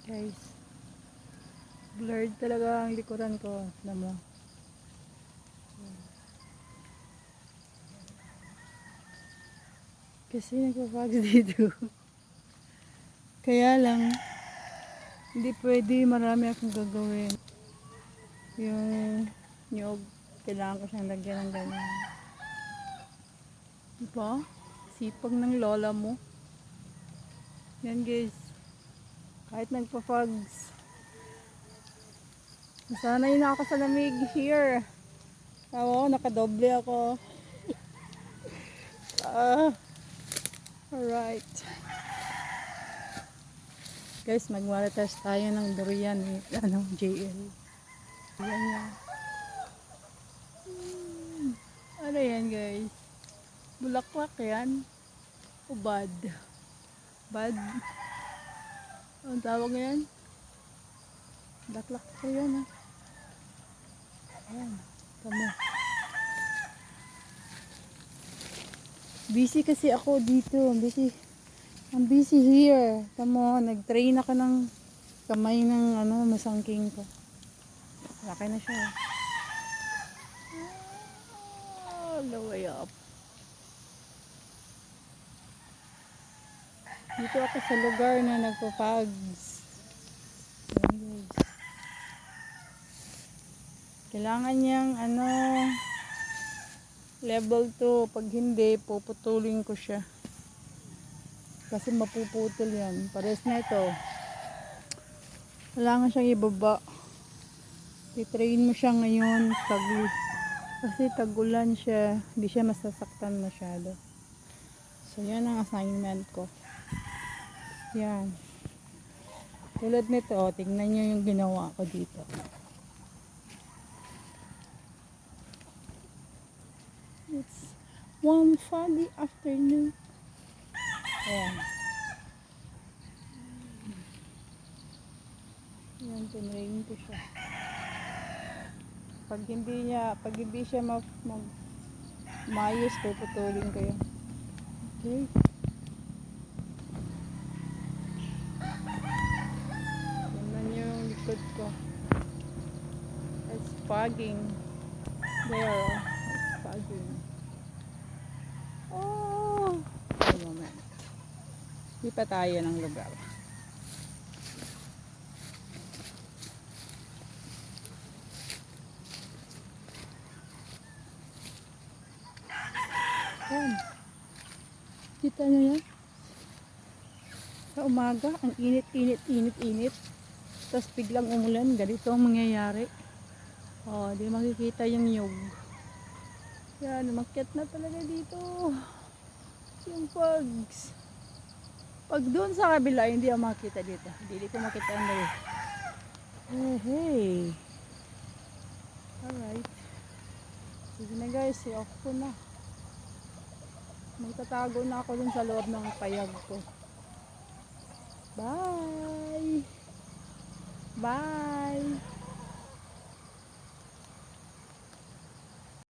Guys, blurred talaga ang likuran ko. Alam mo. Kasi nagpa-vlog dito. Kaya lang, hindi pwede, marami akong gagawin. Yung nyog, kailangan ko siyang lagyan ng ganyan. Diba? Sipag ng lola mo. Yan guys. Kahit nagpa-fogs. Nasanay na ako sa lamig here. Tawa, nakadoble ako. Alright. Guys, magmarites tayo ng durian. JL. Yan yan. Ano yan guys? Bulaklak yan. O bad? Bad? Anong tawag yan? Bulaklak ko yan ha. Ayan. Tama. Busy kasi ako dito. I'm busy here. Tamo, nag-train ako ng kamay ng masangking ko. Laki na siya. All the way up. Dito ako sa lugar na nagpa-fogs. Kailangan niyang level 2. Pag hindi, puputulin ko siya. Kasi mapuputol yan. Pares na ito. Kailangan siyang ibaba. I-train mo siya ngayon. Kasi tag-ulan siya. Hindi siya masasaktan masyado. So, yan ang assignment ko. Yan. Tulad nito, tingnan nyo yung ginawa ko dito. It's one foggy afternoon. Ayan. Yan, tinrain ko siya. Pag hindi siya mayos, puputulin ko yan. Okay. Tingnan nyo yung likod ko. It's fogging. There, it's fogging. Oh! One moment. Di pa tayo ng lugar. Yan. Kita nyo yan? Sa umaga, ang init. Tapos biglang umulan. Ganito ang mangyayari. Oh, di makikita yung nyug. Yan, umakyat na talaga dito. Yung fogs. Pag doon sa kabila, hindi ako makita dito. Hindi ko makita ang dali. Hey. Alright. Sige na guys, i-off ko na. Magtatago na ako dun sa loob ng payag ko. Bye! Bye!